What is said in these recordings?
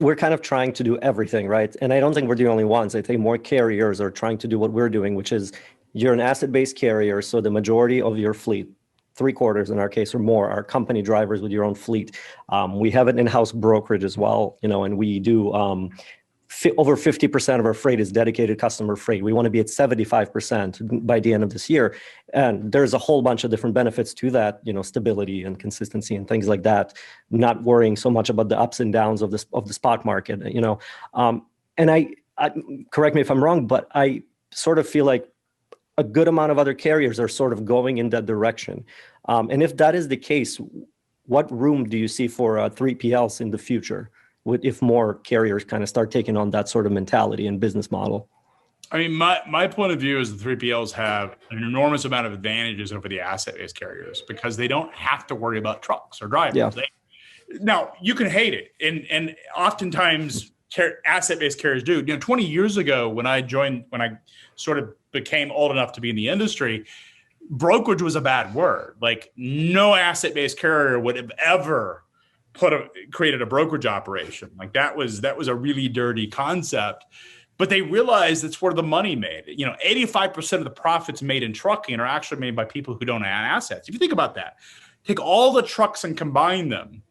we're kind of trying to do everything, right? And I don't think we're the only ones. I think more carriers are trying to do what we're doing, which is you're an asset-based carrier. So the majority of your fleet, 3/4 in our case or more, are company drivers with your own fleet. We have an in-house brokerage as well, and we do over 50% of our freight is dedicated customer freight. We want to be at 75% by the end of this year. And there's a whole bunch of different benefits to that, stability and consistency and things like that, not worrying so much about the ups and downs of the spot market, And I correct me if I'm wrong, but I sort of feel like a good amount of other carriers are sort of going in that direction. And if that is the case, what room do you see for 3PLs in the future? If more carriers kind of start taking on that sort of mentality and business model? I mean, my point of view is the 3PLs have an enormous amount of advantages over the asset-based carriers because they don't have to worry about trucks or drivers. Yeah. Now, you can hate it, and oftentimes asset-based carriers do. 20 years ago when I sort of became old enough to be in the industry, brokerage was a bad word. Like, no asset-based carrier would have ever created a brokerage operation. Like that was a really dirty concept, but they realized that's where the money made. 85% of the profits made in trucking are actually made by people who don't own assets. If you think about that, take all the trucks and combine them.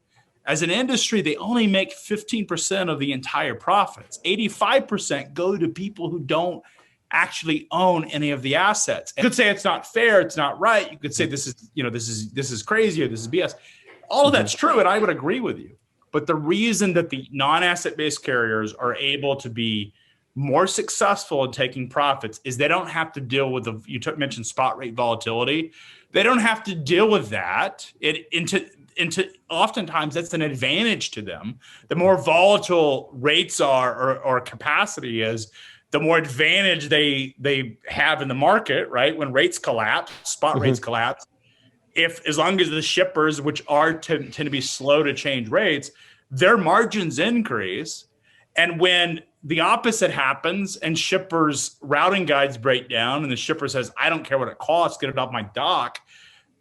As an industry, they only make 15% of the entire profits. 85% go to people who don't actually own any of the assets. You could say it's not fair, it's not right. You could say this is crazy or this is BS. All of that's true, and I would agree with you. But the reason that the non-asset-based carriers are able to be more successful in taking profits is they don't have to deal with you mentioned spot rate volatility. They don't have to deal with that. Oftentimes that's an advantage to them. The more volatile rates are or capacity is, the more advantage they have in the market, right? When rates collapse, spot rates collapse. As long as the shippers, which tend to be slow to change rates, their margins increase. And when the opposite happens and shippers' routing guides break down and the shipper says, I don't care what it costs, get it off my dock,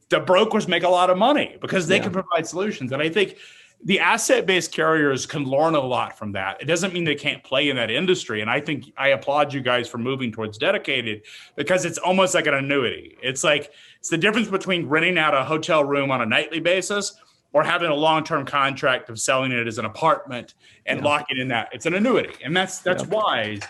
the brokers make a lot of money because they can provide solutions. And I think the asset-based carriers can learn a lot from that. It doesn't mean they can't play in that industry. And I think I applaud you guys for moving towards dedicated because it's almost like an annuity. It's the difference between renting out a hotel room on a nightly basis or having a long-term contract of selling it as an apartment and locking in that. It's an annuity. And that's wise,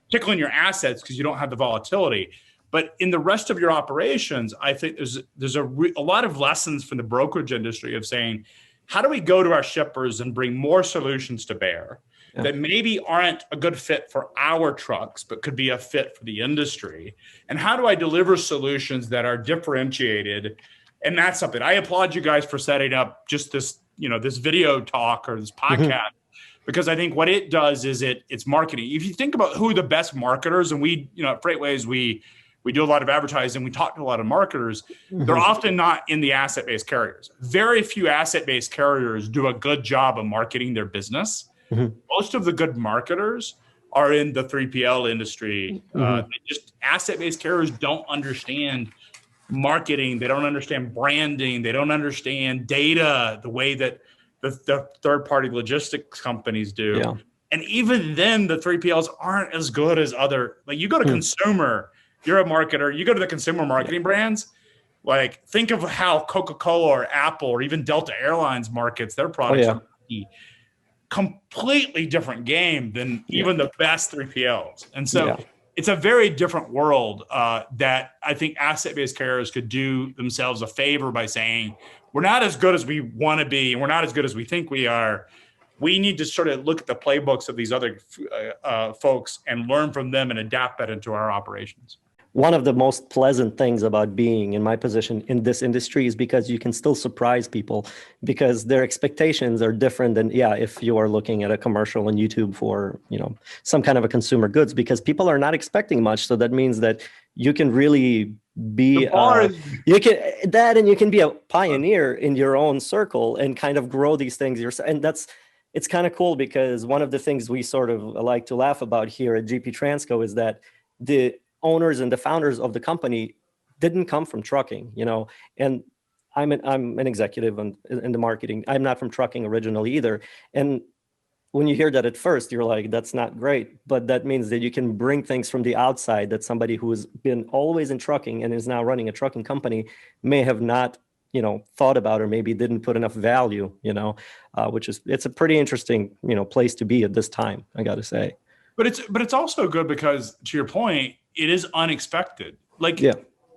particularly in your assets because you don't have the volatility. But in the rest of your operations, I think there's a lot of lessons from the brokerage industry of saying, how do we go to our shippers and bring more solutions to bear that maybe aren't a good fit for our trucks, but could be a fit for the industry? And how do I deliver solutions that are differentiated? And that's something I applaud you guys for setting up just this, this video talk or this podcast, because I think what it does is it's marketing. If you think about who are the best marketers, and we, at FreightWaves, we do a lot of advertising. We talk to a lot of marketers. They're often not in the asset-based carriers. Very few asset-based carriers do a good job of marketing their business. Most of the good marketers are in the 3PL industry. Asset-based carriers don't understand marketing. They don't understand branding. They don't understand data the way that the third-party logistics companies do. Yeah. And even then, the 3PLs aren't as good as you go to consumer, you're a marketer, you go to the consumer marketing brands, think of how Coca-Cola or Apple or even Delta Airlines markets their products. Completely different game than even the best 3PLs. And so it's a very different world that I think asset-based carriers could do themselves a favor by saying, we're not as good as we want to be, and we're not as good as we think we are. We need to sort of look at the playbooks of these other folks and learn from them and adapt that into our operations. One of the most pleasant things about being in my position in this industry is because you can still surprise people because their expectations are different than, if you are looking at a commercial on YouTube for, some kind of a consumer goods, because people are not expecting much. So that means that you can really be, you can be a pioneer in your own circle and kind of grow these things yourself. And it's kind of cool because one of the things we sort of like to laugh about here at GP Transco is that the owners and the founders of the company didn't come from trucking, and I'm an executive in the marketing. I'm not from trucking originally either. And when you hear that at first, you're like, that's not great. But that means that you can bring things from the outside that somebody who has been always in trucking and is now running a trucking company may have not, thought about, or maybe didn't put enough value, which is, it's a pretty interesting, place to be at this time, I got to say. But it's also good because, to your point, it is unexpected. Like, Yeah.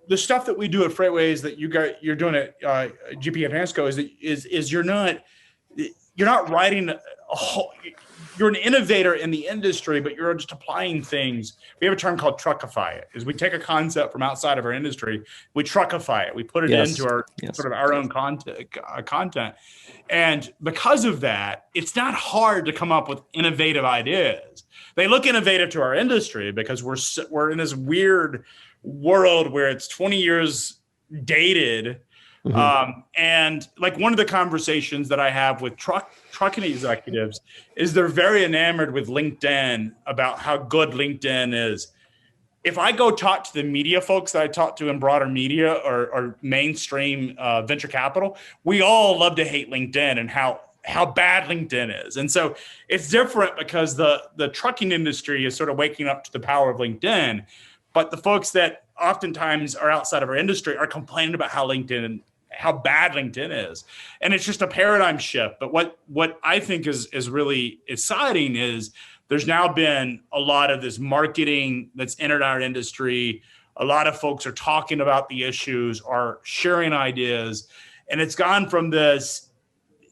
the stuff that we do at FreightWaves that you're doing at GP Advanced is you're not writing a whole, you're an innovator in the industry, but you're just applying things. We have a term called truckify it, is we take a concept from outside of our industry, we truckify it, we put it into our sort of our own content. And because of that, it's not hard to come up with innovative ideas. They look innovative to our industry because we're in this weird world where it's 20 years dated. And like, one of the conversations that I have with trucking executives is they're very enamored with LinkedIn, about how good LinkedIn is. If I go talk to the media folks that I talk to in broader media or mainstream venture capital, we all love to hate LinkedIn and how bad LinkedIn is. And so it's different because the trucking industry is sort of waking up to the power of LinkedIn. But the folks that oftentimes are outside of our industry are complaining about how bad LinkedIn is. And it's just a paradigm shift. But what I think is really exciting is there's now been a lot of this marketing that's entered our industry. A lot of folks are talking about the issues, are sharing ideas. And it's gone from this,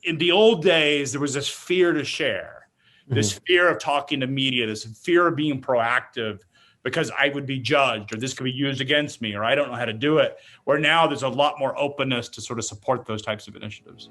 in the old days, there was this fear to share, this fear of talking to media, this fear of being proactive, because I would be judged, or this could be used against me, or I don't know how to do it. Where now there's a lot more openness to sort of support those types of initiatives.